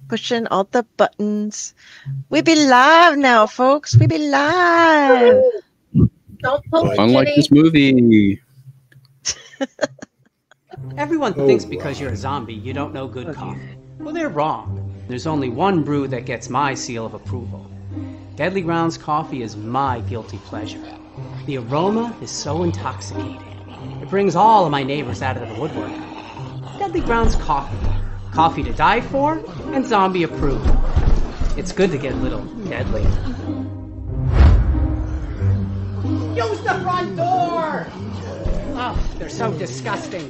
Pushing all the buttons. We be live now, folks. We be live. Don't pull it, Unlike Jenny. this movie. Everyone thinks because you're a zombie, you don't know good coffee. Well, they're wrong. There's only one brew that gets my seal of approval. Deadly Grounds coffee is my guilty pleasure. The aroma is so intoxicating. It brings all of my neighbors out of the woodwork. Deadly Grounds coffee. Coffee to die for and zombie approved. It's good to get a little deadly. Use the front door! Oh, they're so disgusting.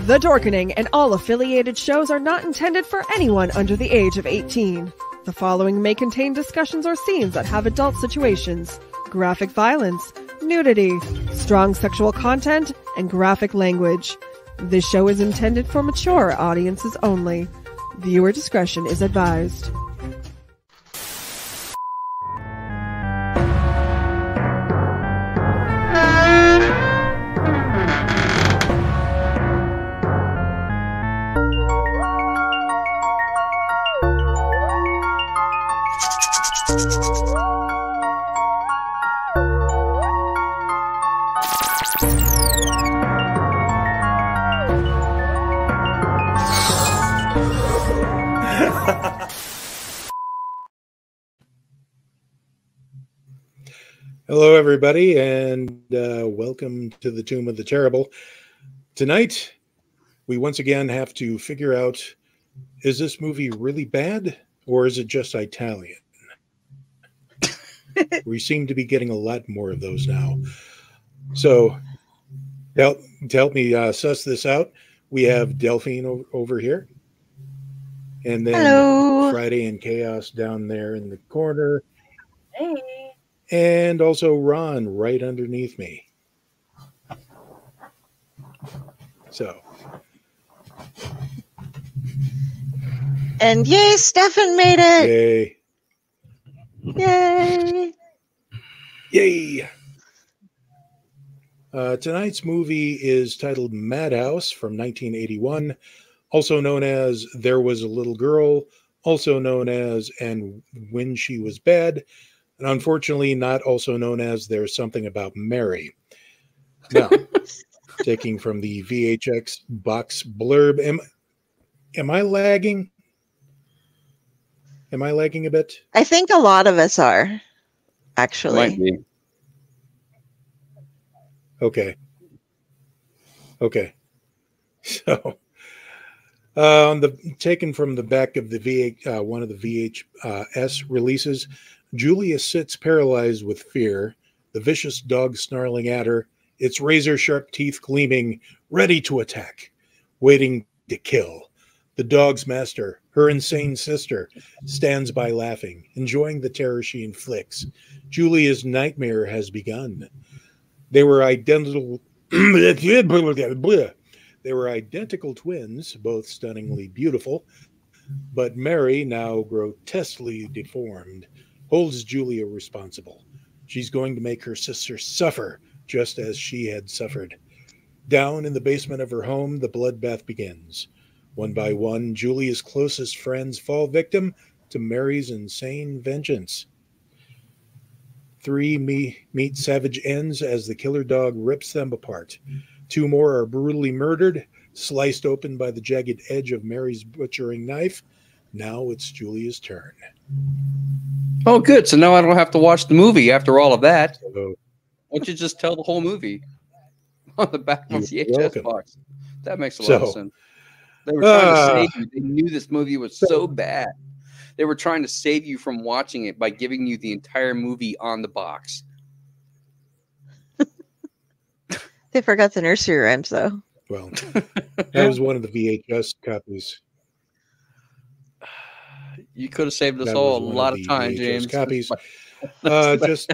The Dorkening and all affiliated shows are not intended for anyone under the age of 18. The following may contain discussions or scenes that have adult situations, graphic violence, nudity, strong sexual content, and graphic language. This show is intended for mature audiences only. Viewer discretion is advised. Hello, everybody, and welcome to the Tomb of the Terrible. Tonight, we once again have to figure out, is this movie really bad, or is it just Italian? We seem to be getting a lot more of those now. So, to help me suss this out, we have Delphine over here. And then Hello. Friday in Chaos down there in the corner. Hey. And also Ron right underneath me. So. And yay, Stefan made it. Yay. Yay. Yay. Tonight's movie is titled Madhouse from 1981, also known as There Was a Little Girl, also known as And When She Was Bad, and unfortunately not also known as There's Something About Mary. Now, taking from the VHX box blurb, am I lagging? Am I lagging a bit? I think a lot of us are, actually. Might be. Okay. So, taken from the back of the one of the VHS releases, Julia sits paralyzed with fear, the vicious dog snarling at her, its razor-sharp teeth gleaming, ready to attack, waiting to kill. The dog's master, her insane sister, stands by laughing, enjoying the terror she inflicts. Julia's nightmare has begun. They were identical. They were identical twins, both stunningly beautiful, but Mary, now grotesquely deformed, holds Julia responsible. She's going to make her sister suffer just as she had suffered. Down in the basement of her home, the bloodbath begins. One by one, Julia's closest friends fall victim to Mary's insane vengeance. 3 meet savage ends as the killer dog rips them apart. 2 more are brutally murdered, sliced open by the jagged edge of Mary's butchering knife. Now it's Julia's turn. Oh, good. So now I don't have to watch the movie after all of that. So, Why don't you just tell the whole movie on the back of the VHS box? That makes a lot of sense. They were trying to save you. They knew this movie was so bad. They were trying to save you from watching it by giving you the entire movie on the box. They forgot the nursery rhymes, though. Well, that was one of the VHS copies. You could have saved us That all a was one lot of of the time, VHS James. copies. Just.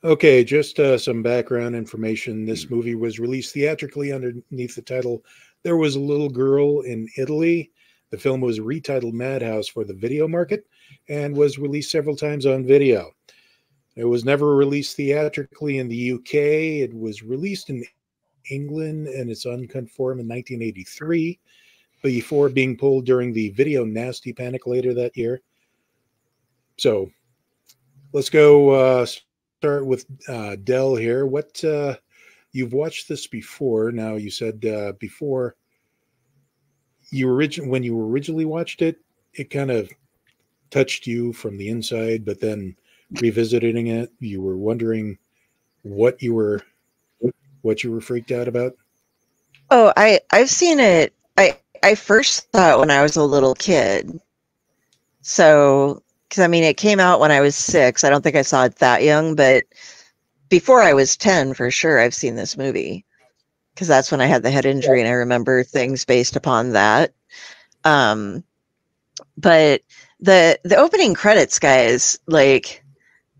Okay, just some background information. This movie was released theatrically underneath the title There Was a Little Girl in Italy. The film was retitled Madhouse for the video market and was released several times on video. It was never released theatrically in the UK. It was released in England and its Unconform in 1983 before being pulled during the Video Nasty panic later that year. So let's go start with Del here. What you've watched this before? Now you said before when you originally watched it, it kind of touched you from the inside, but then revisiting it, you were wondering what you were freaked out about. Oh, I've seen it. I first saw it when I was a little kid. So, because I mean, it came out when I was 6. I don't think I saw it that young, but before I was 10, for sure, I've seen this movie because that's when I had the head injury, and I remember things based upon that. But the opening credits, guys, like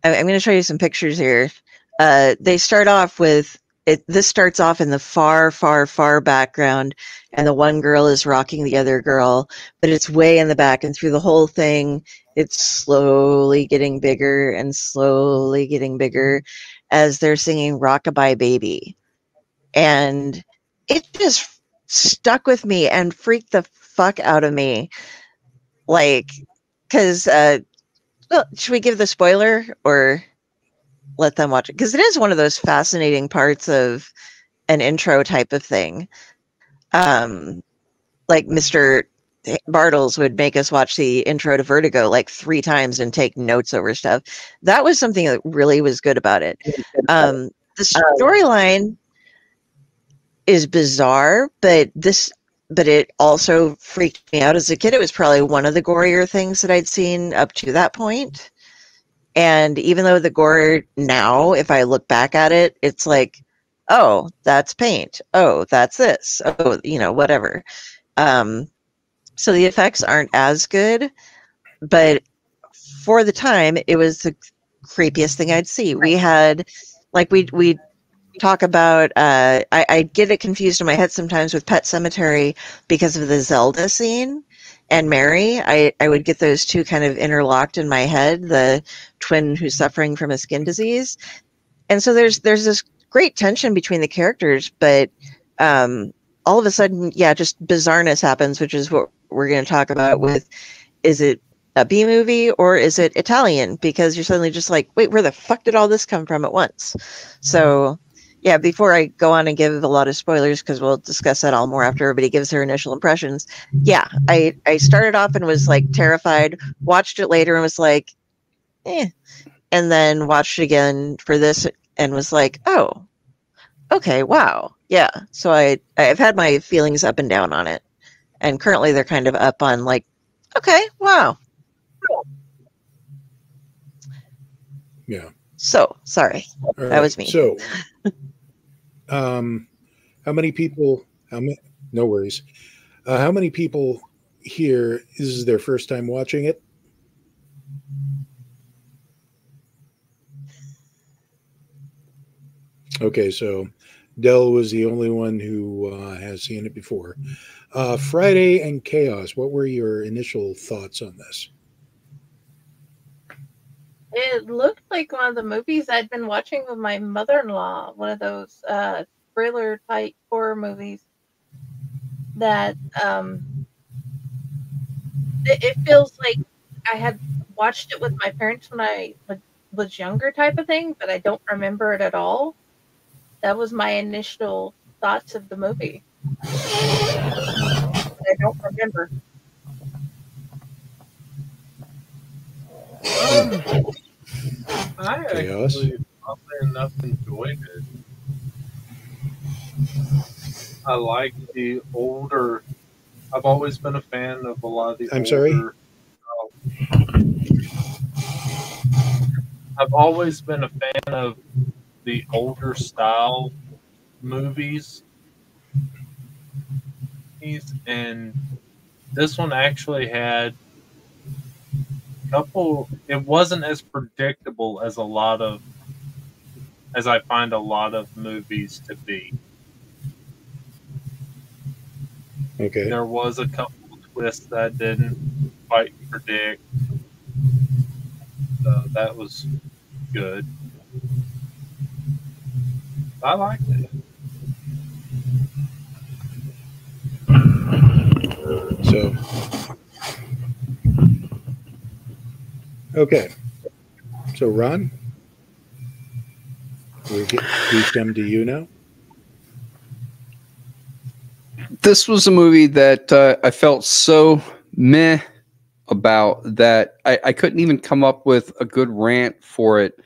I'm going to show you some pictures here. They start off with it. This starts off in the far, far, far background, and the one girl is rocking the other girl, but it's way in the back, and through the whole thing, it's slowly getting bigger and slowly getting bigger as they're singing Rockabye Baby. And it just stuck with me and freaked the fuck out of me. Like, because, well, should we give the spoiler or let them watch it? Because it is one of those fascinating parts of an intro type of thing. Like Mr. Bartles would make us watch the intro to Vertigo like 3 times and take notes over stuff. That was something that really was good about it. The storyline is bizarre, but it also freaked me out as a kid. It was probably one of the gorier things that I'd seen up to that point. And even though the gore now, if I look back at it, it's like, oh, that's paint. Oh, that's this. Oh, whatever. So the effects aren't as good, but for the time, it was the creepiest thing I'd see. We had, like, we talk about, I get it confused in my head sometimes with Pet Sematary because of the Zelda scene and Mary. I would get those two kind of interlocked in my head, the twin who's suffering from a skin disease. And so there's this great tension between the characters, but all of a sudden, yeah, just bizarreness happens, which is what we're going to talk about with, is it a B movie or is it Italian? Because you're suddenly just like, wait, where the fuck did all this come from at once? So yeah, before I go on and give a lot of spoilers, because we'll discuss that all more after everybody gives their initial impressions. Yeah, I started off and was like terrified, watched it later and was like, eh. And then watched it again for this and was like, oh, okay, wow. Yeah. So I've had my feelings up and down on it. And currently they're kind of up on like, okay, wow. Yeah. So, sorry. Right. That was me. So, how many people, no worries. How many people here, this is their first time watching it? Okay, so Del was the only one who has seen it before. Friday and Chaos, what were your initial thoughts on this? It looked like one of the movies I'd been watching with my mother-in-law, one of those thriller-type horror movies that it feels like I had watched it with my parents when I was younger type of thing, but I don't remember it at all. That was my initial thoughts of the movie. I don't remember. I actually, oddly enough, enjoyed it. I like the older. I've always been a fan of a lot of the I'm older. sorry? I've always been a fan of the the older style movies, and this one actually had a couple. It wasn't as predictable as I find a lot of movies to be. Okay. There was a couple of twists that I didn't quite predict. That was good. I liked it. So, okay. So, Ron, we come to you now. This was a movie that I felt so meh about that I couldn't even come up with a good rant for it.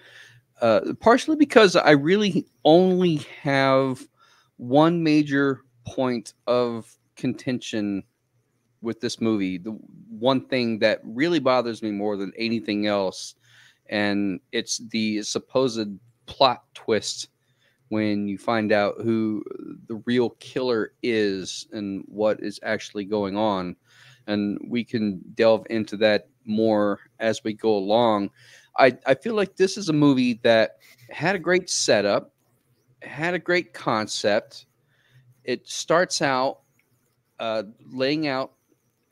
Partially because I really only have one major point of contention with this movie. The one thing that really bothers me more than anything else, and it's the supposed plot twist when you find out who the real killer is and what is actually going on. And we can delve into that more as we go along. I feel like this is a movie that had a great setup, had a great concept. It starts out laying out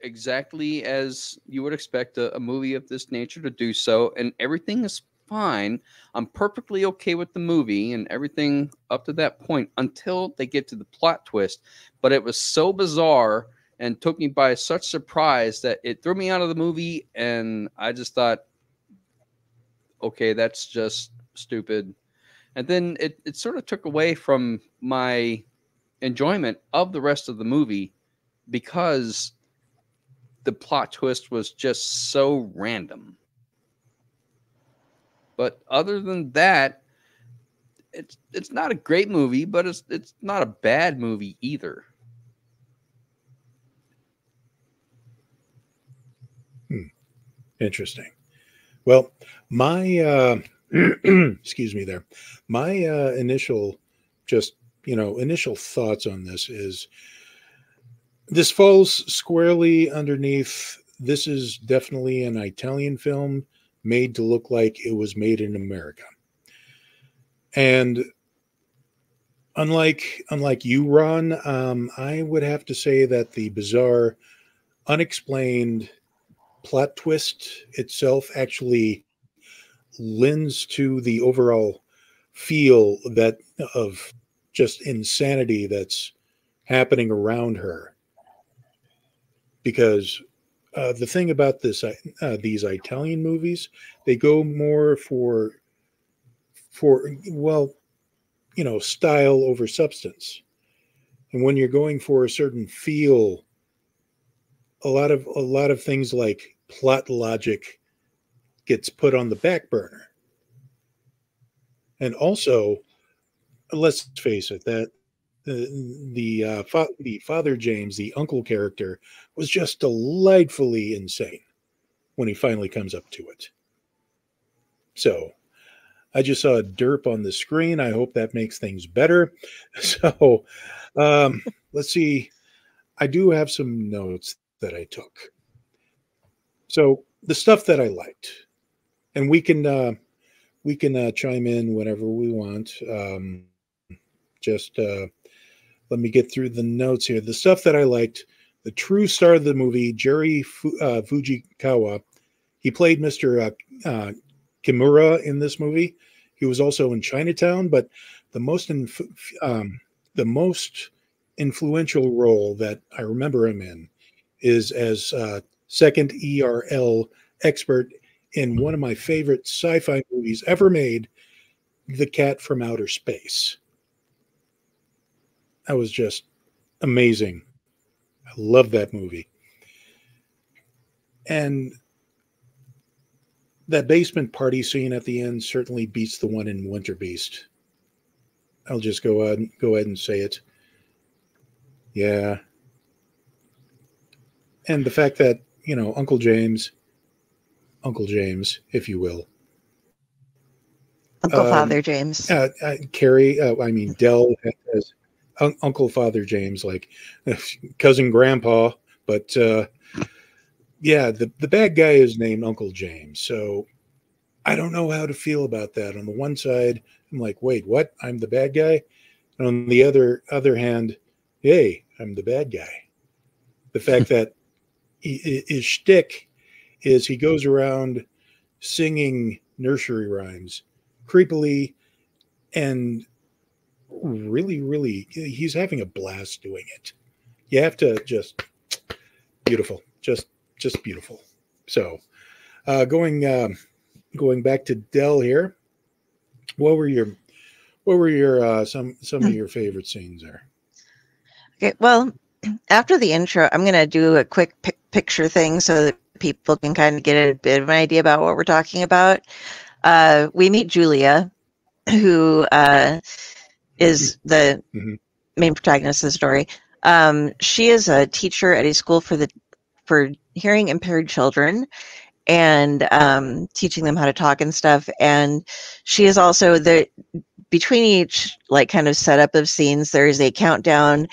exactly as you would expect a movie of this nature to do so, and everything is fine. I'm perfectly okay with the movie and everything up to that point until they get to the plot twist. But it was so bizarre and took me by such surprise that it threw me out of the movie, and I just thought, okay, that's just stupid. And then it sort of took away from my enjoyment of the rest of the movie because the plot twist was just so random. But other than that, it's not a great movie, but it's not a bad movie either. Interesting. Well, my excuse me there. My initial thoughts on this is this falls squarely underneath. This is definitely an Italian film made to look like it was made in America. And unlike you, Ron, I would have to say that the bizarre, unexplained plot twist itself actually lends to the overall feel that of just insanity that's happening around her. Because the thing about these Italian movies, they go more for style over substance. And when you're going for a certain feel, a lot of things like plot logic gets put on the back burner. And also, let's face it, that the Father James, the uncle character, was just delightfully insane when he finally comes up to it. So I just saw a derp on the screen. I hope that makes things better. So let's see. I do have some notes that I took. So the stuff that I liked, and we can chime in whenever we want. Just let me get through the notes here. The stuff that I liked, the true star of the movie, Jerry Fujikawa. He played Mr. Kimura in this movie. He was also in Chinatown, but the most influential role that I remember him in is as second ERL expert in one of my favorite sci-fi movies ever made, The Cat from Outer Space. That was just amazing. I love that movie. And that basement party scene at the end certainly beats the one in Winter Beast. I'll just go ahead and say it. Yeah. And the fact that, Uncle James, if you will, Uncle Father James. Carrie, Del has Uncle Father James, like cousin Grandpa, but yeah, the bad guy is named Uncle James. So I don't know how to feel about that. On the one side, I'm like, wait, what? I'm the bad guy? And on the other hand, hey, I'm the bad guy. The fact that his shtick is he goes around singing nursery rhymes creepily and really, he's having a blast doing it. You have to just beautiful, just beautiful. So going back to Del here, what were your some of your favorite scenes there? Okay, well, after the intro, I'm going to do a quick picture thing so that people can kind of get a bit of an idea about what we're talking about. We meet Julia, who is the main protagonist of the story. She is a teacher at a school for hearing impaired children, and teaching them how to talk and stuff. And she is also between each like kind of setup of scenes, there is a countdown.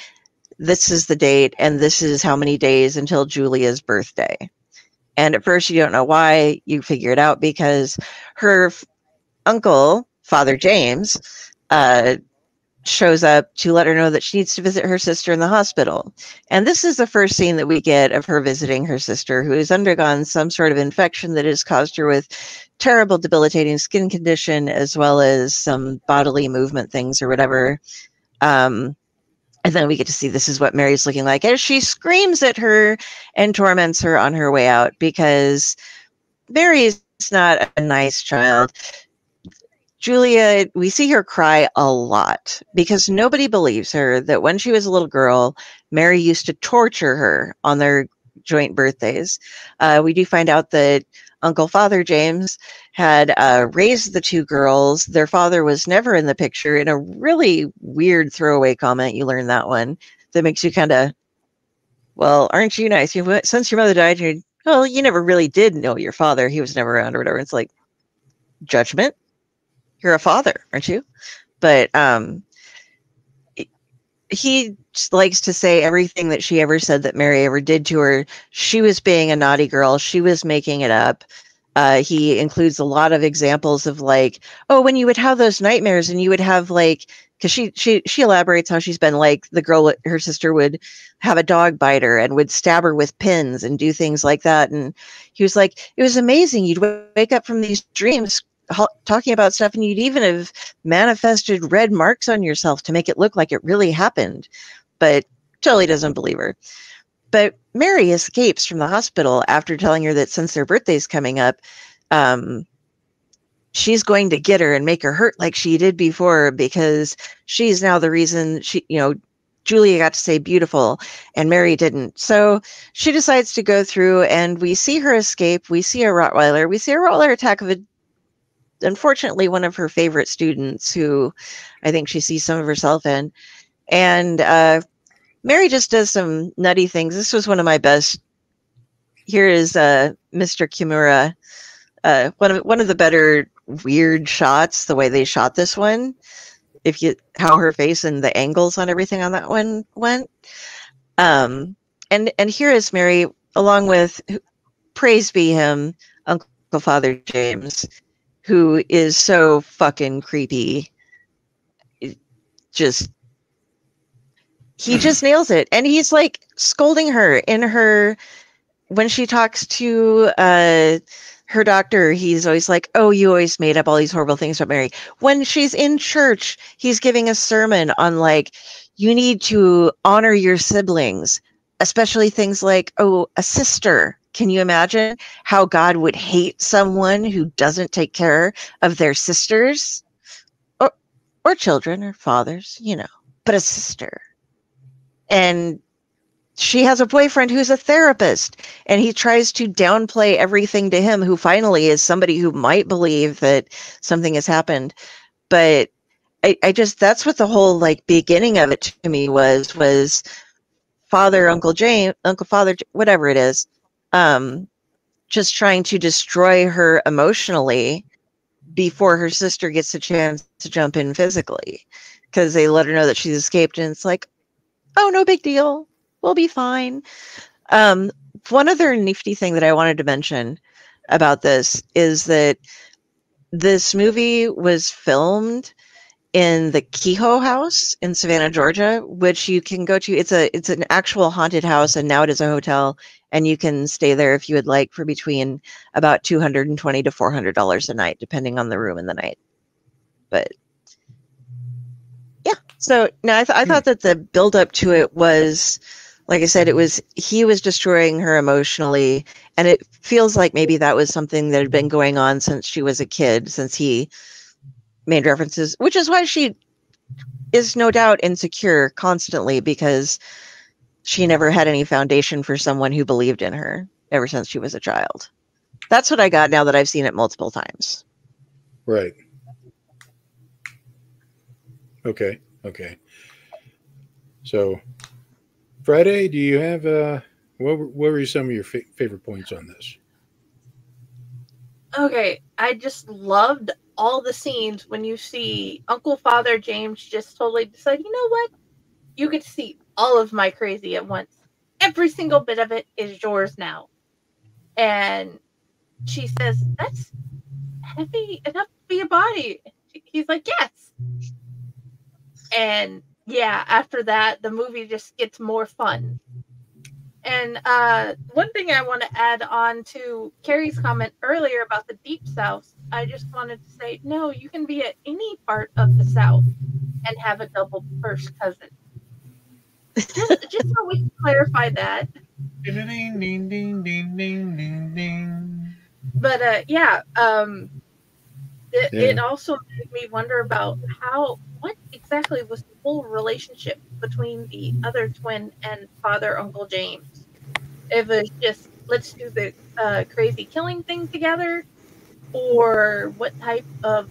This is the date, and this is how many days until Julia's birthday. And at first, you don't know why. You figure it out because her uncle, Father James, shows up to let her know that she needs to visit her sister in the hospital. And this is the first scene that we get of her visiting her sister, who has undergone some sort of infection that has caused her with terrible, debilitating skin condition, as well as some bodily movement things or whatever. And then we get to see this is what Mary's looking like as she screams at her and torments her on her way out, because Mary's not a nice child. Julia, we see her cry a lot because nobody believes her that when she was a little girl, Mary used to torture her on their joint birthdays. We do find out that Uncle Father James had raised the two girls. Their father was never in the picture. In a really weird throwaway comment, you learn that one that makes you kind of, well, aren't you nice? Since your mother died, you never really did know your father. He was never around or whatever. It's like, judgment? You're a father, aren't you? But he likes to say everything that she ever said that Mary ever did to her, she was being a naughty girl. She was making it up. He includes a lot of examples of like, oh, when you would have those nightmares and you would have like, because she elaborates how she's been like the girl, her sister would have a dog bite her and would stab her with pins and do things like that. And he was like, it was amazing. You'd wake up from these dreams talking about stuff, and you'd even have manifested red marks on yourself to make it look like it really happened. But totally doesn't believe her. But Mary escapes from the hospital after telling her that since their birthday's coming up, she's going to get her and make her hurt like she did before, because she's now the reason Julia got to say beautiful and Mary didn't. So she decides to go through, and we see her escape. We see a Rottweiler. We see a Rottweiler attack of unfortunately one of her favorite students, who I think she sees some of herself in. And Mary just does some nutty things. This was one of my best. Here is Mr. Kimura. One of the better weird shots, the way they shot this one. How her face and the angles on everything on that one went. And here is Mary, along with, praise be him, Uncle Father James, who is so fucking creepy. He just nails it. And he's like scolding her when she talks to her doctor. He's always like, oh, you always made up all these horrible things about Mary. When she's in church, he's giving a sermon on like, you need to honor your siblings, especially things like, oh, a sister. Can you imagine how God would hate someone who doesn't take care of their sisters or children or fathers, but a sister? And she has a boyfriend who's a therapist, and he tries to downplay everything to him, who finally is somebody who might believe that something has happened. But I just, that's what the whole like beginning of it to me was Uncle Father, whatever it is, just trying to destroy her emotionally before her sister gets a chance to jump in physically, because they let her know that she's escaped, and it's like, oh, no big deal. We'll be fine. One other nifty thing that I wanted to mention about this is that this movie was filmed in the Kehoe House in Savannah, Georgia, which you can go to. It's an actual haunted house, and now it is a hotel, and you can stay there if you would like for between about $220 to $400 a night, depending on the room and the night. But yeah, so no, I thought that the build up to it was, like I said, he was destroying her emotionally, and it feels like maybe that was something that had been going on since she was a kid, since he made references, which is why she is no doubt insecure constantly, because she never had any foundation for someone who believed in her ever since she was a child. That's what I got now that I've seen it multiple times. Right. Okay. So, Friday, do you have what were some of your favorite points on this? Okay, I just loved all the scenes when you see Uncle Father James just totally decide, you know what? You get to see all of my crazy at once. Every single bit of it is yours now. And she says, that's heavy enough to be a body. He's like, yes. And yeah, after that, the movie just gets more fun. And one thing I want to add on to Carrie's comment earlier about the Deep South, I just wanted to say, no, you can be at any part of the South and have a double first cousin. Just so we can clarify that. Ding, ding, ding, ding, ding, ding, ding. But it also made me wonder about what exactly was the whole relationship between the other twin and Father Uncle James. If it was just, let's do the crazy killing thing together, or what type of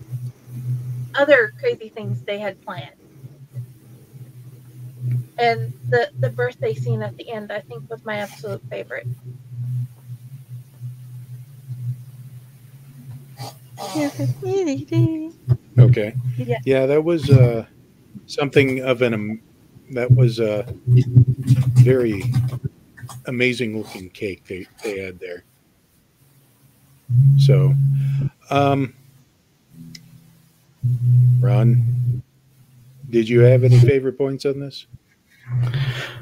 other crazy things they had planned. And the birthday scene at the end, I think, was my absolute favorite. Okay. Yeah, that was something of that was a very amazing looking cake they had there. So, Ron, did you have any favorite points on this?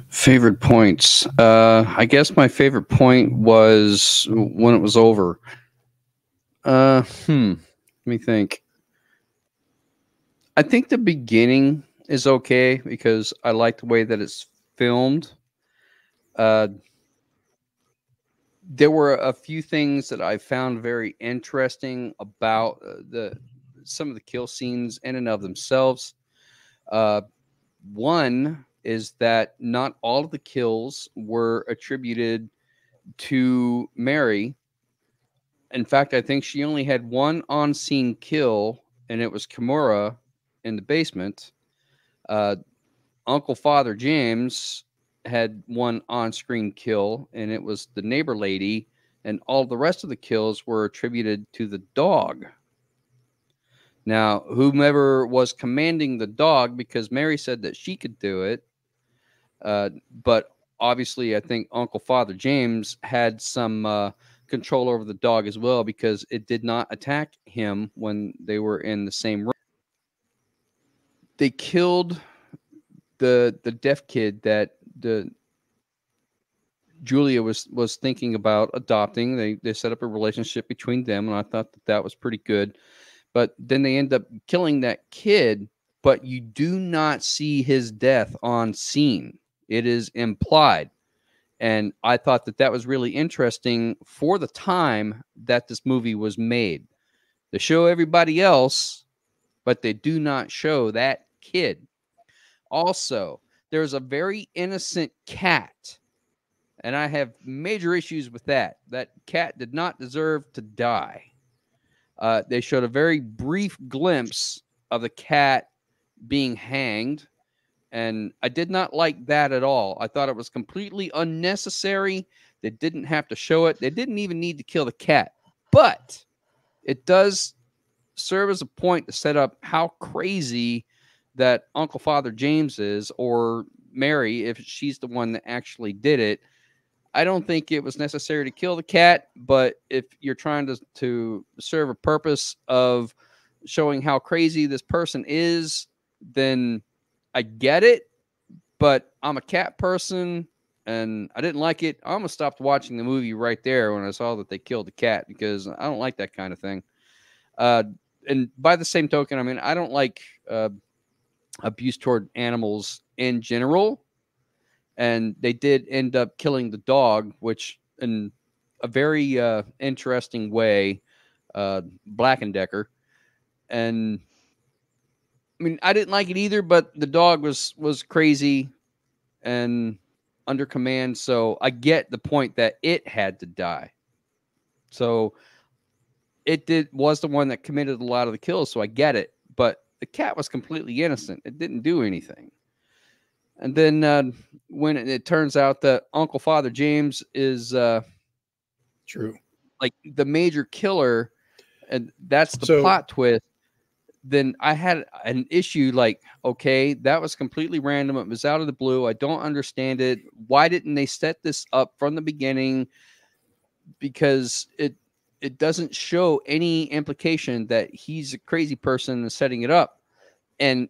Favorite points. I guess my favorite point was when it was over. Let me think. I think the beginning is okay because I like the way that it's filmed. There were a few things that I found very interesting about some of the kill scenes in and of themselves. One is that not all of the kills were attributed to Mary. In fact, I think she only had one on-scene kill, and it was Kimura in the basement. Uncle Father James had one on-screen kill, and it was the neighbor lady, and all the rest of the kills were attributed to the dog. Now, whomever was commanding the dog, because Mary said that she could do it, but obviously I think Uncle Father James had some control over the dog as well, because it did not attack him when they were in the same room. They killed the deaf kid that Julia was thinking about adopting. They set up a relationship between them, and I thought that was pretty good. But then they end up killing that kid, but you do not see his death on scene. It is implied. And I thought that was really interesting for the time that this movie was made. They show everybody else, but they do not show that kid. Also, there's a very innocent cat, and I have major issues with that. That cat did not deserve to die. They showed a very brief glimpse of the cat being hanged, and I did not like that at all. I thought it was completely unnecessary. They didn't have to show it. They didn't even need to kill the cat, but it does serve as a point to set up how crazy that Uncle Father James is, or Mary, if she's the one that actually did it. I don't think it was necessary to kill the cat, but if you're trying to serve a purpose of showing how crazy this person is, then I get it. But I'm a cat person, and I didn't like it. I almost stopped watching the movie right there when I saw that they killed the cat, because I don't like that kind of thing. And by the same token, I mean, I don't like abuse toward animals in general. And they did end up killing the dog, which in a very interesting way, Black and Decker. And I mean, I didn't like it either, but the dog was crazy and under command. So I get the point that it had to die. So it was the one that committed a lot of the kills. So I get it, but the cat was completely innocent. It didn't do anything. And then when it turns out that Uncle Father James is true, like the major killer, and that's the plot twist, then I had an issue. Like, okay, that was completely random. It was out of the blue. I don't understand it. Why didn't they set this up from the beginning? Because it doesn't show any implication that he's a crazy person and setting it up. And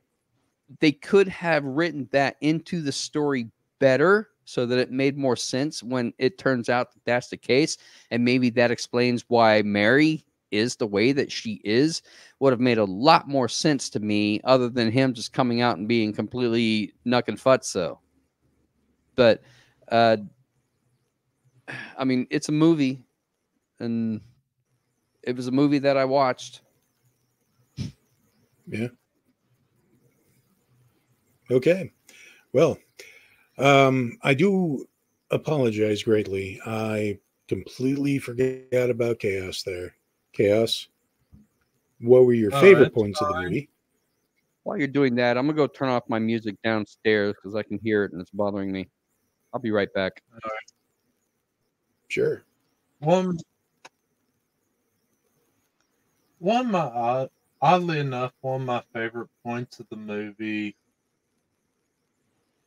they could have written that into the story better so that it made more sense when it turns out that that's the case. And maybe that explains why Mary is the way that she is. Would have made a lot more sense to me, other than him just coming out and being completely nuck and futso. But, I mean, it's a movie, and it was a movie that I watched. Yeah. Okay. Well, I do apologize greatly. I completely forgot about Chaos there. Chaos, what were your favorite points of the movie? While you're doing that, I'm going to go turn off my music downstairs because I can hear it and it's bothering me. I'll be right back. All right. Sure. One of my, oddly enough, one of my favorite points of the movie,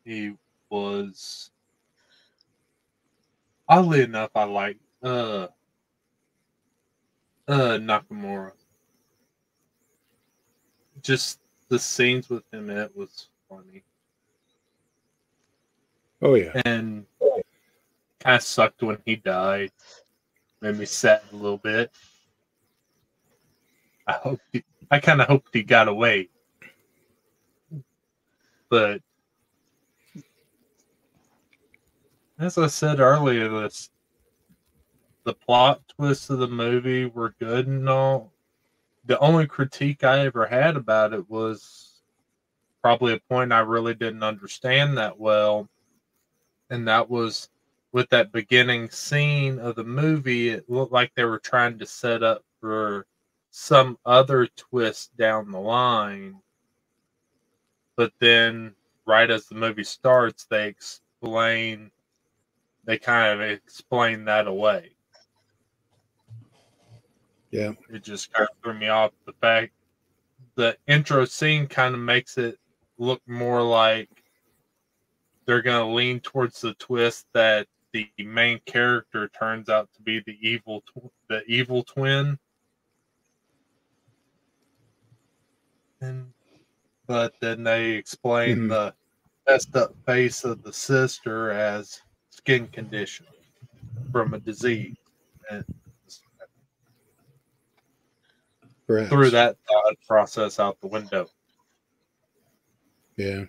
he was, oddly enough, I liked Nakamura. Just the scenes with him, it was funny. Oh yeah. And kind of sucked when he died. Made me sad a little bit. I kind of hoped he got away. But as I said earlier, the plot twists of the movie were good and all. The only critique I ever had about it was probably a point I really didn't understand that well. And that was with that beginning scene of the movie, it looked like they were trying to set up for some other twist down the line. But then right as the movie starts, they kind of explain that away. Yeah. It just kind of threw me off. The fact the intro scene kind of makes it look more like they're going to lean towards the twist that the main character turns out to be the evil twin. But then they explain the messed up face of the sister as skin condition from a disease. And threw that thought process out the window. Yeah.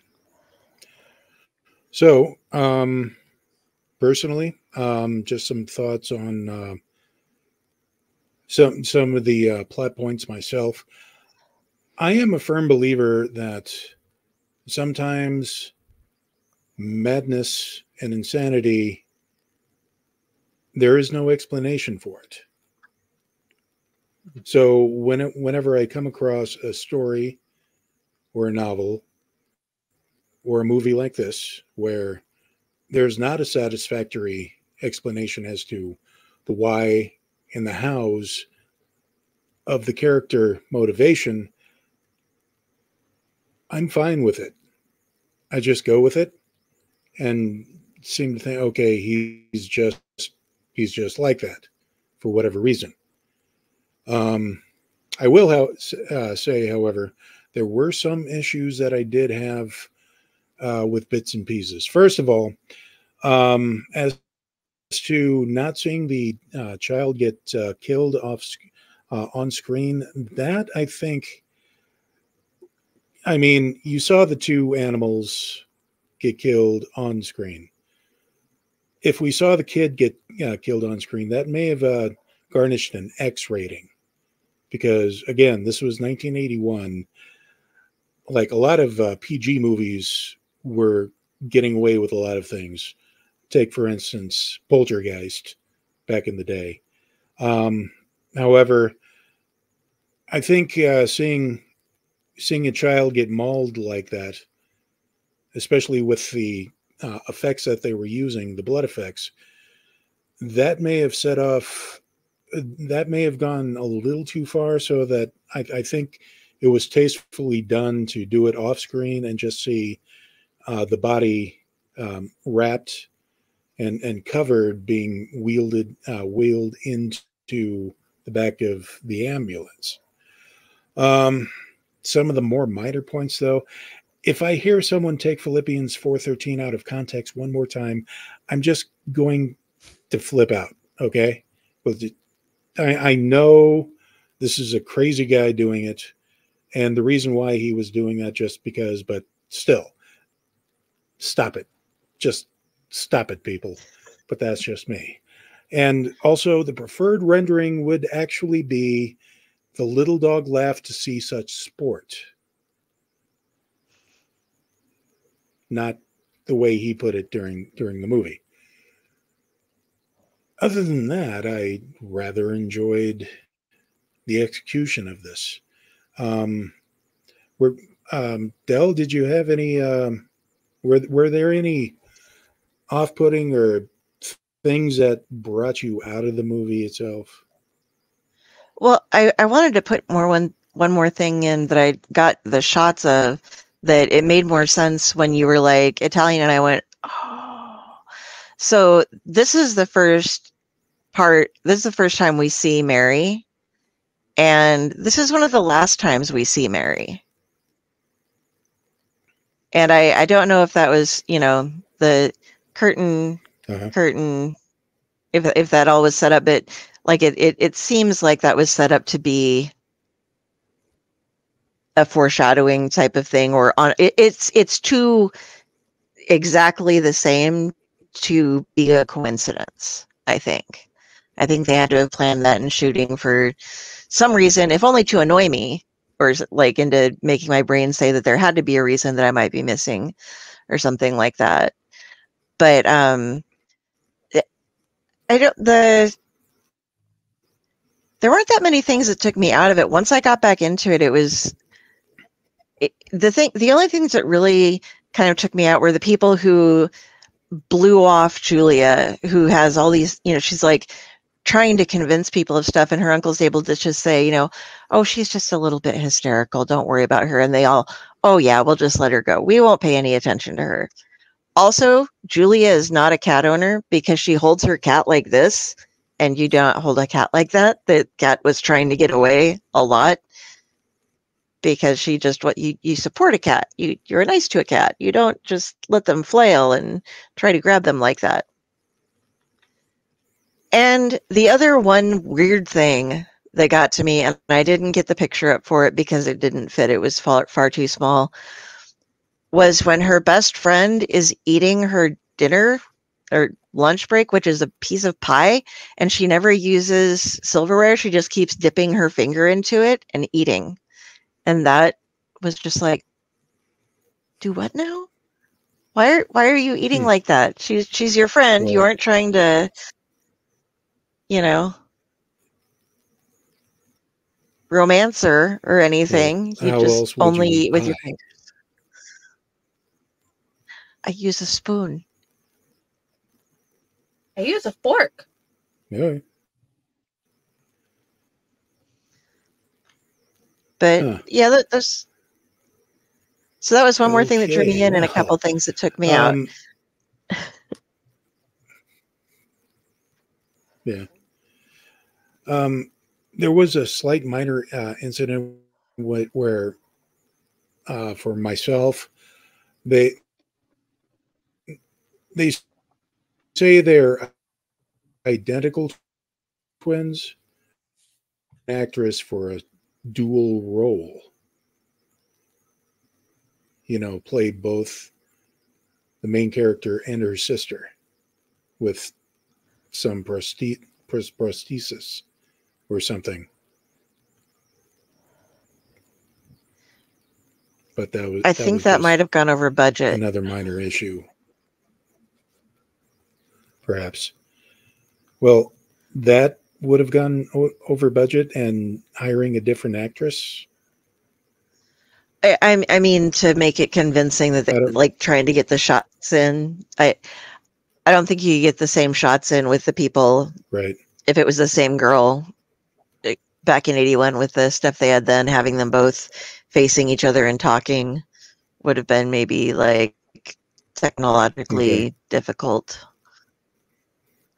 So, personally, just some thoughts on some of the plot points myself. I am a firm believer that sometimes madness and insanity, there is no explanation for it. So whenever I come across a story or a novel or a movie like this, where there's not a satisfactory explanation as to the why and the hows of the character motivation, I'm fine with it. I just go with it and seem to think, okay, he's just like that for whatever reason. I will say, however, there were some issues that I did have with bits and pieces. First of all, as to not seeing the child get killed on screen, that I think, I mean, you saw the two animals get killed on screen. If we saw the kid get killed on screen, that may have garnished an X rating. Because, again, this was 1981. Like, a lot of PG movies were getting away with a lot of things. Take, for instance, Poltergeist back in the day. However, I think seeing a child get mauled like that, especially with the effects that they were using, the blood effects, that may have set off, that may have gone a little too far, so that I think it was tastefully done to do it off screen and just see the body wrapped and covered being wheeled into the back of the ambulance. Some of the more minor points, though, if I hear someone take Philippians 4:13 out of context one more time, I'm just going to flip out, okay? I know this is a crazy guy doing it, and the reason why he was doing that just because, but still, stop it. Just stop it, people. But that's just me. And also, the preferred rendering would actually be the little dog laughed to see such sport. Not the way he put it during the movie. Other than that, I rather enjoyed the execution of this. Del, did you have any? Were there any off-putting or things that brought you out of the movie itself? Well, I wanted to put one more thing in that I got the shots of, that it made more sense when you were like Italian, and I went, oh. So this is the first part. This is the first time we see Mary, and this is one of the last times we see Mary. And I don't know if that was, the curtain, if that all was set up, but like it seems like that was set up to be a foreshadowing type of thing, or it's too exactly the same to be a coincidence. I think they had to have planned that in shooting for some reason, if only to annoy me, or like into making my brain say that there had to be a reason that I might be missing or something like that. But there weren't that many things that took me out of it. Once I got back into it, the only things that really kind of took me out were the people who blew off Julia, who has all these, she's like trying to convince people of stuff, and her uncle's able to just say, oh, she's just a little bit hysterical, don't worry about her. And they all, oh yeah, we'll just let her go. We won't pay any attention to her. Also, Julia is not a cat owner because she holds her cat like this, and you don't hold a cat like that. The cat was trying to get away a lot because she just, you support a cat. You're nice to a cat. You don't just let them flail and try to grab them like that. And the other one weird thing that got to me, and I didn't get the picture up for it because it didn't fit, it was far too small, was when her best friend is eating her dinner or lunch break, which is a piece of pie, and she never uses silverware. She just keeps dipping her finger into it and eating. And that was just like, do what now? Why are you eating like that? She's your friend. Yeah. You aren't trying to, romance her or anything. You just only eat with your fingers. I use a spoon. I use a fork. Yeah. But yeah, that's so that was one more thing that drew me in, and a couple things that took me out. Yeah. There was a slight minor incident where for myself, they say they're identical twins, actress for a dual role. You know, played both the main character and her sister with some prosthesis or something. But that was, I think that might have gone over budget. Another minor issue, perhaps. Well, that would have gone over budget, and hiring a different actress. I mean, to make it convincing that they, like trying to get the shots in. I don't think you get the same shots in with the people. Right. If it was the same girl back in 81 with the stuff they had then, having them both facing each other and talking would have been maybe like technologically difficult.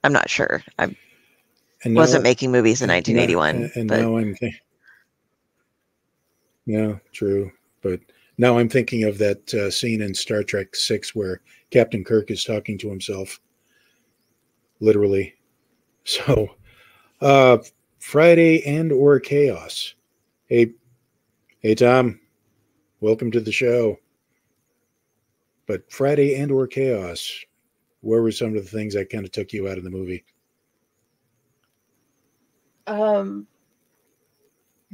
I'm not sure. I wasn't making movies in 1981. And now I'm thinking, yeah, true. But now I'm thinking of that scene in Star Trek VI where Captain Kirk is talking to himself, literally. So, Friday and or Chaos. Hey, Tom, welcome to the show. But Friday and or Chaos, where were some of the things that kind of took you out of the movie?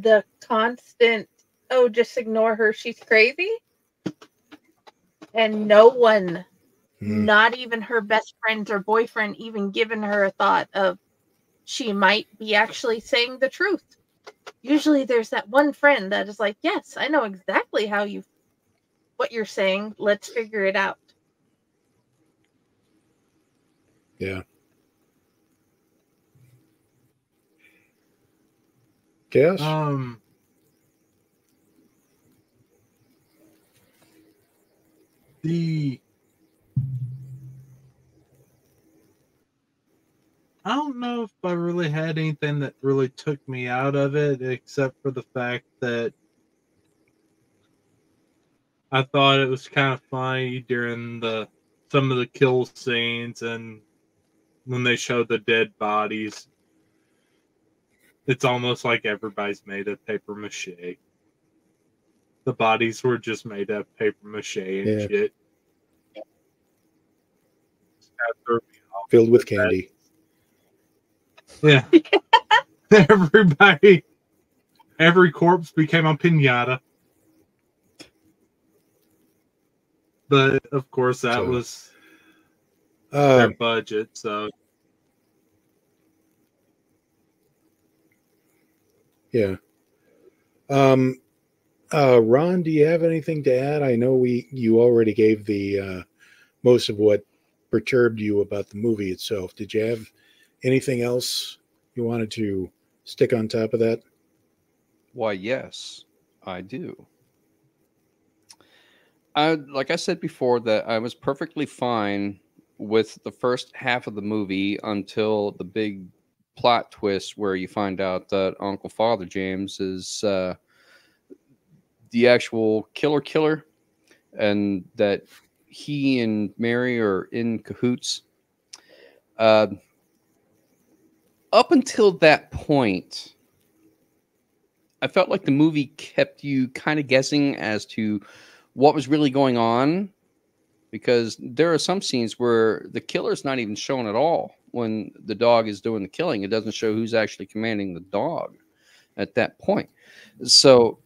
The constant, oh, just ignore her, she's crazy. And no one, not even her best friends or boyfriend, even given her a thought of she might be actually saying the truth. Usually there's that one friend that is like, yes, I know exactly what you're saying. Let's figure it out. Yeah. Chaos? I don't know if I really had anything that really took me out of it, except for the fact that I thought it was kind of funny during some of the kill scenes, and when they showed the dead bodies, it's almost like everybody's made of paper mache. The bodies were just made of paper mache and shit. Filled with candy. Yeah. Every corpse became a piñata. But of course, that was their budget. So, yeah. Ron, do you have anything to add? I know you already gave the most of what perturbed you about the movie itself. Did you have anything else you wanted to stick on top of that? Why, yes, I do. Like I said before, that I was perfectly fine with the first half of the movie until the big plot twist where you find out that Uncle Father James is the actual killer, and that he and Mary are in cahoots. Up until that point, I felt like the movie kept you kind of guessing as to what was really going on, because there are some scenes where the killer's not even shown at all. When the dog is doing the killing, it doesn't show who's actually commanding the dog at that point. So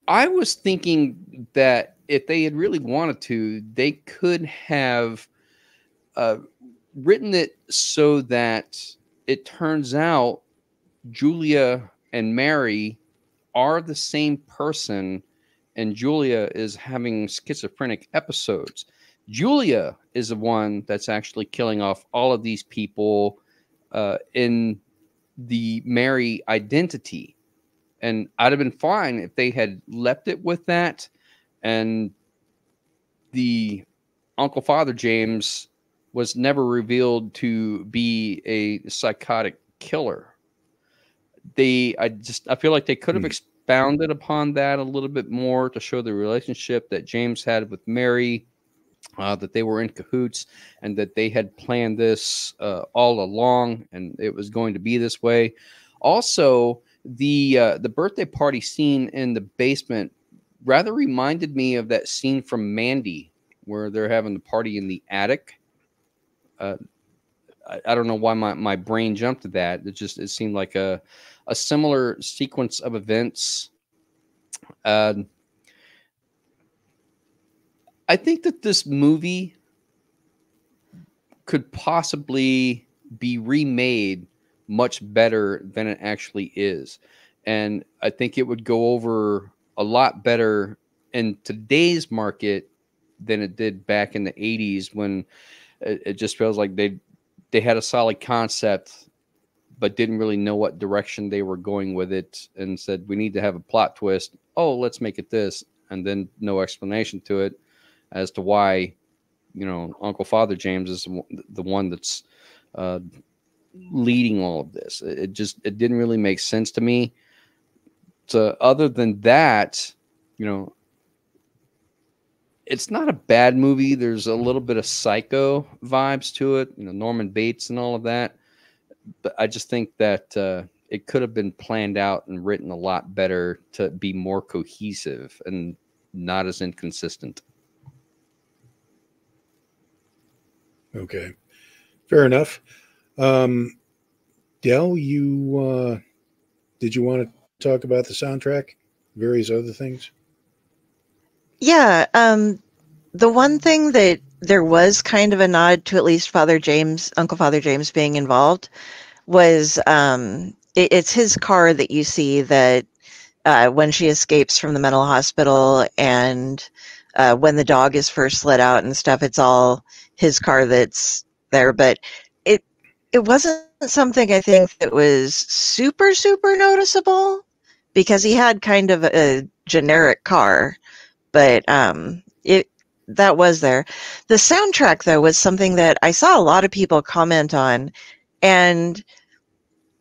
I was thinking that if they had really wanted to, they could have written it so that it turns out Julia and Mary are the same person, and Julia is having schizophrenic episodes. Julia is the one that's actually killing off all of these people in the Mary identity. And I'd have been fine if they had left it with that. And the Uncle Father James was never revealed to be a psychotic killer. I feel like they could have expounded upon that a little bit more to show the relationship that James had with Mary, that they were in cahoots and that they had planned this all along, and it was going to be this way. Also, the birthday party scene in the basement rather reminded me of that scene from Mandy where they're having the party in the attic. I don't know why my brain jumped to that. It seemed like a similar sequence of events. I think that this movie could possibly be remade much better than it actually is. And I think it would go over a lot better in today's market than it did back in the 80s, when it just feels like they had a solid concept but didn't really know what direction they were going with it, and said, we need to have a plot twist. Oh, let's make it this. And then no explanation to it as to why, Uncle Father James is the one that's leading all of this. It didn't really make sense to me. So other than that, it's not a bad movie. There's a little bit of Psycho vibes to it, Norman Bates and all of that. But I just think that it could have been planned out and written a lot better to be more cohesive and not as inconsistent. Okay, fair enough. Del, you did you want to talk about the soundtrack, various other things? Yeah, the one thing that there was kind of a nod to, at least Uncle Father James being involved, was it's his car that you see that when she escapes from the mental hospital, and when the dog is first let out and stuff, it's all his car that's there. But it wasn't something I think that was super, super noticeable, because he had kind of a generic car, but that was there. The soundtrack, though, was something that I saw a lot of people comment on, and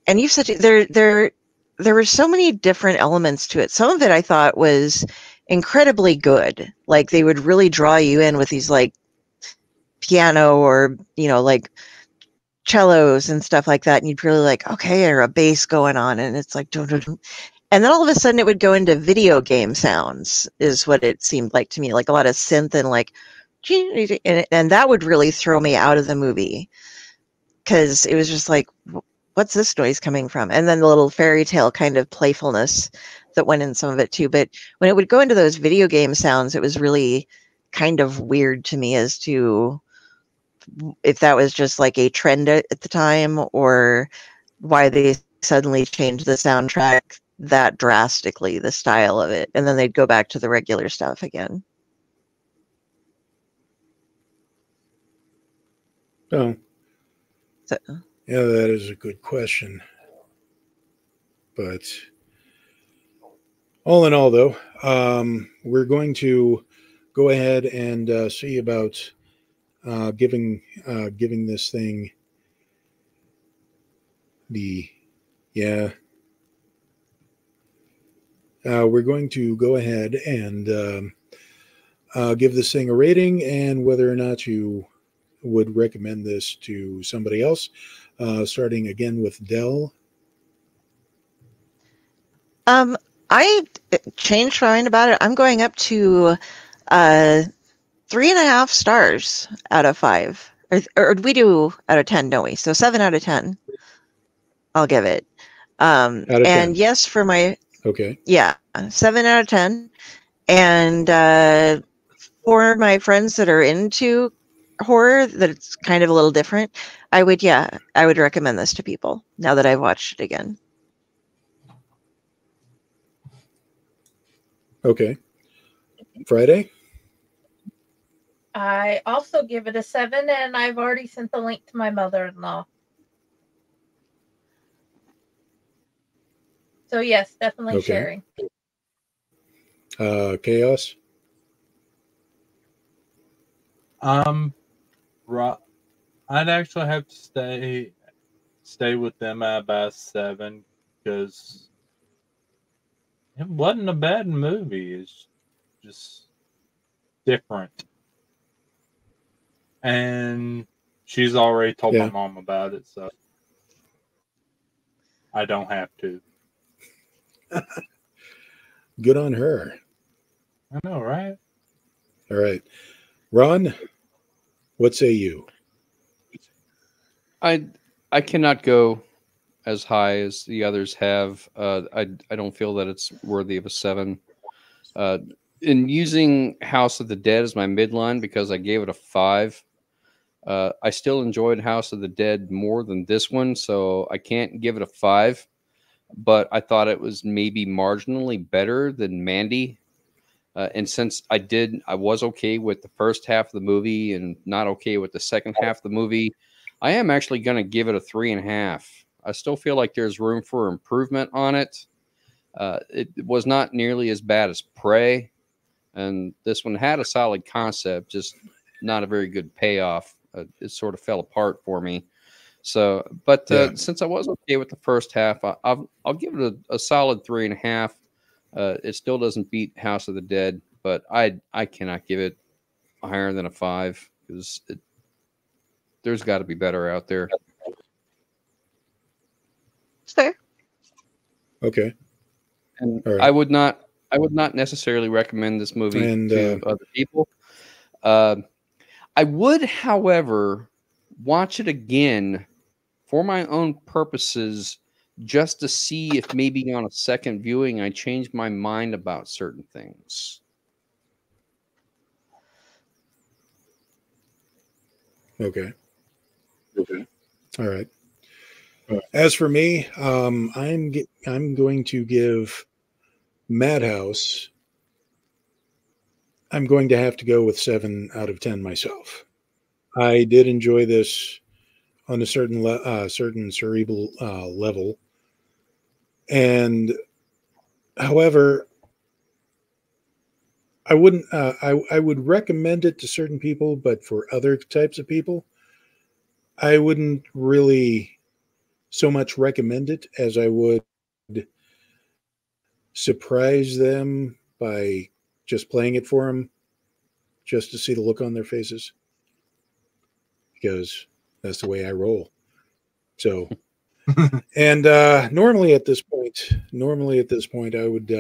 you said there were so many different elements to it. Some of it I thought was incredibly good. Like, they would really draw you in with these like piano or like cellos and stuff like that, and you'd really like, okay, or a bass going on, and it's like dun, dun, dun. And then all of a sudden it would go into video game sounds, is what it seemed like to me, like a lot of synth and like, and that would really throw me out of the movie, because it was just like, what's this noise coming from? And then the little fairy tale kind of playfulness that went in some of it too. But when it would go into those video game sounds, it was really kind of weird to me as to if that was just like a trend at the time, or why they suddenly changed the soundtrack that drastically, the style of it, and then they'd go back to the regular stuff again. Oh, so, yeah, that is a good question. But all in all, though, we're going to go ahead and see about giving this thing we're going to go ahead and give this thing a rating, and whether or not you would recommend this to somebody else. Starting again with Del. I changed my mind about it. I'm going up to 3.5 stars out of 5. Or we do out of 10, don't we? So 7 out of 10. I'll give it. Out of 10. And yes, for my... Okay. Yeah, 7 out of 10. And for my friends that are into horror, that it's kind of a little different, I would recommend this to people now that I've watched it again. Okay. Friday? I also give it a 7, and I've already sent the link to my mother-in-law. So yes, definitely Okay. sharing. Chaos. I'd actually have to stay with them at about 7 because it wasn't a bad movie. It's just different. And she's already told my mom about it, so I don't have to. Good on her. I know, right? All right. Ron, what say you? I cannot go as high as the others have. I don't feel that it's worthy of a 7. In using House of the Dead as my midline because I gave it a 5. I still enjoyed House of the Dead more than this one, so I can't give it a 5. But I thought it was maybe marginally better than Mandy. And since I was okay with the first half of the movie and not okay with the second half of the movie, I am actually going to give it a 3.5. I still feel like there's room for improvement on it. It was not nearly as bad as Prey. And this one had a solid concept, just not a very good payoff. It sort of fell apart for me. So, but since I was okay with the first half, I'll give it a solid 3.5. It still doesn't beat House of the Dead, but I cannot give it higher than a 5 because there's got to be better out there. It's fair. Okay. And right. I would not necessarily recommend this movie to other people. I would, however, watch it again for my own purposes, just to see if maybe on a second viewing I change my mind about certain things. Okay. All right. As for me, I'm going to give Madhouse. I'm going to have to go with 7 out of 10 myself. I did enjoy this on a certain cerebral level, and however, I wouldn't. I would recommend it to certain people, but for other types of people, I wouldn't really so much recommend it as I would surprise them by just playing it for them, just to see the look on their faces, because that's the way I roll. So, and normally at this point, I would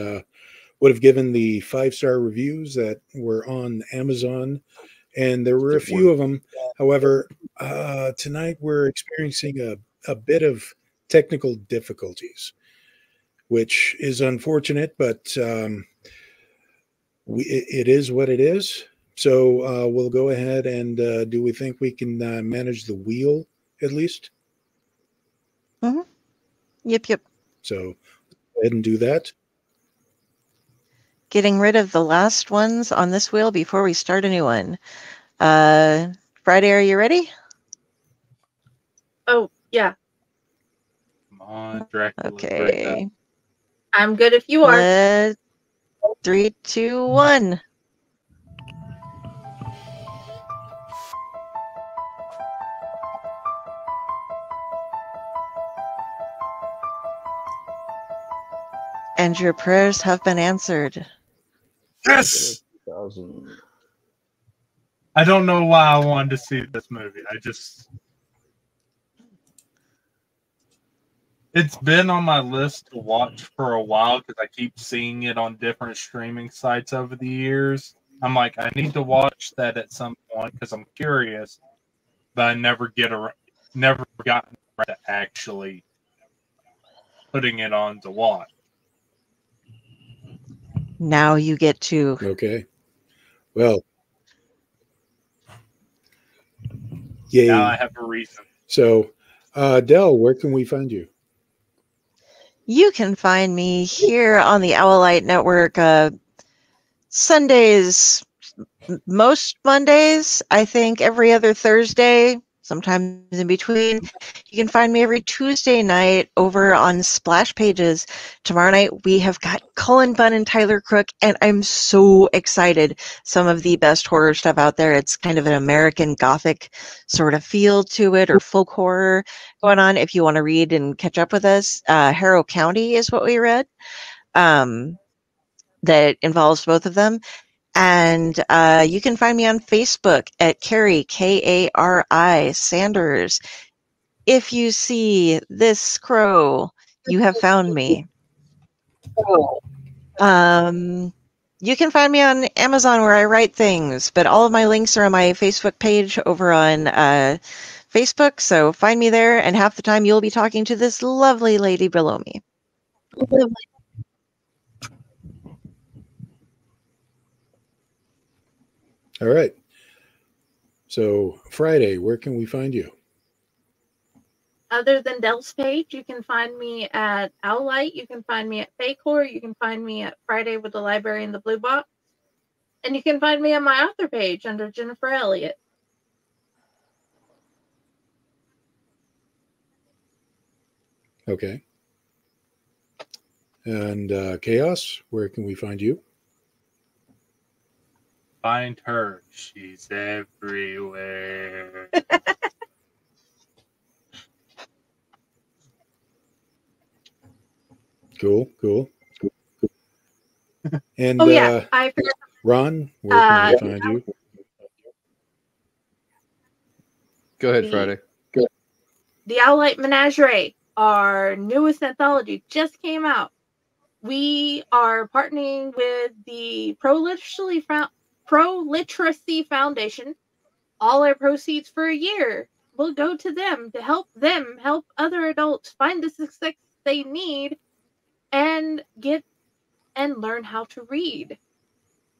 have given the 5-star reviews that were on Amazon, and there were a few of them. However, tonight we're experiencing a bit of technical difficulties, which is unfortunate, but it is what it is. So we'll go ahead and do we think we can manage the wheel at least? Mm-hmm. Yep. So go ahead and do that. Getting rid of the last ones on this wheel before we start a new one. Friday, are you ready? Oh, yeah. Come on, Dracula. Okay. I'm good if you are. 3, 2, 1. And your prayers have been answered. Yes! I don't know why I wanted to see this movie. It's been on my list to watch for a while because I keep seeing it on different streaming sites over the years. I'm like, I need to watch that at some point because I'm curious, but I never gotten around to actually putting it on to watch. Now you get to. Okay. Well. Yay. Now I have a reason. So, Del, where can we find you? You can find me here on the Owlite Network Sundays, most Mondays, I think every other Thursday, sometimes in between. You can find me every Tuesday night over on Splash Pages. Tomorrow night we have got Cullen Bunn and Tyler Crook, and I'm so excited. Some of the best horror stuff out there. It's kind of an American Gothic sort of feel to it, or folk horror going on. If you want to read and catch up with us, Harrow County is what we read. That involves both of them. And you can find me on Facebook at Carrie, Kari Sanders. If you see this crow, you have found me. You can find me on Amazon where I write things, but all of my links are on my Facebook page over on Facebook. So find me there, and half the time you'll be talking to this lovely lady below me. All right. So Friday, where can we find you? Other than Del's page, you can find me at Owlite. You can find me at Fake Horror. You can find me at Friday with the Library in the Blue Box. And you can find me on my author page under Jennifer Elliott. Okay. And Chaos, where can we find you? Find her. She's everywhere. Cool. And oh yeah, I forgot. Ron, where can we find you? Go ahead, Friday. The Owlite Menagerie, our newest anthology, just came out. We are partnering with the Pro Literacy Foundation. All our proceeds for a year will go to them help other adults find the success they need and get and learn how to read.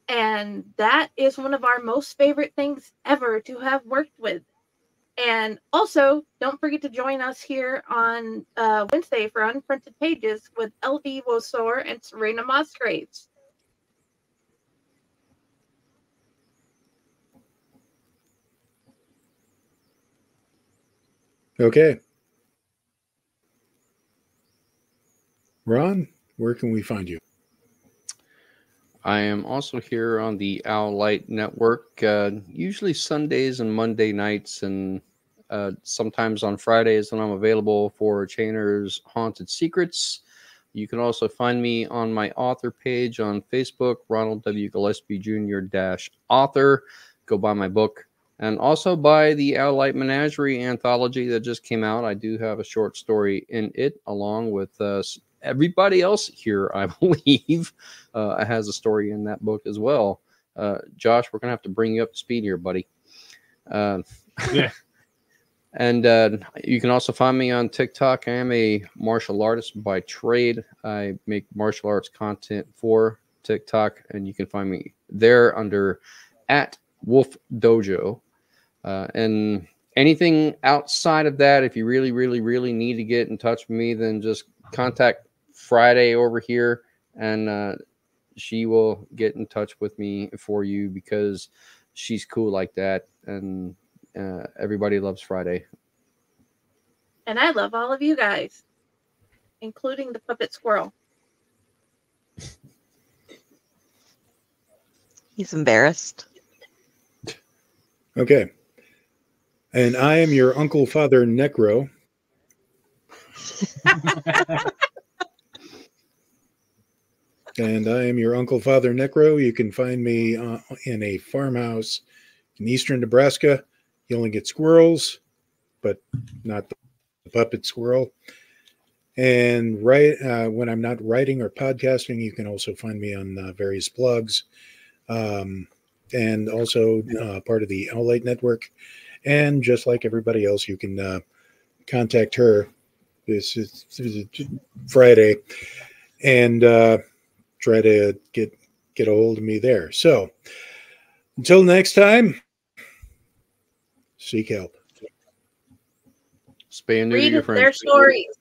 And that is one of our most favorite things ever to have worked with. And also, don't forget to join us here on Wednesday for Unprinted Pages with L.V. Wosor and Serena Musgraves. Okay. Ron, where can we find you? I am also here on the Owlite Network, usually Sundays and Monday nights, and sometimes on Fridays when I'm available for Chainer's Haunted Secrets. You can also find me on my author page on Facebook, Ronald W Gillespie Jr. -author. Go buy my book. And also buy the Owlite Menagerie anthology that just came out. I do have a short story in it, along with everybody else here, I believe, has a story in that book as well. Josh, we're going to have to bring you up to speed here, buddy. Yeah. And you can also find me on TikTok. I am a martial artist by trade. I make martial arts content for TikTok, and you can find me there under @WolfDojo. And anything outside of that, if you really, really, really need to get in touch with me, then just contact Friday over here, and she will get in touch with me for you because she's cool like that, and everybody loves Friday. And I love all of you guys, including the puppet squirrel. He's embarrassed. Okay. And I am your Uncle Father Necro. And I am your Uncle Father Necro. You can find me in a farmhouse in eastern Nebraska. You only get squirrels, but not the puppet squirrel. And when I'm not writing or podcasting, you can also find me on various blogs. And also part of the Owlite Network. And just like everybody else, you can contact her. This is Friday, and try to get a hold of me there. So until next time, seek help. Spay and neuter your friends. Read their stories.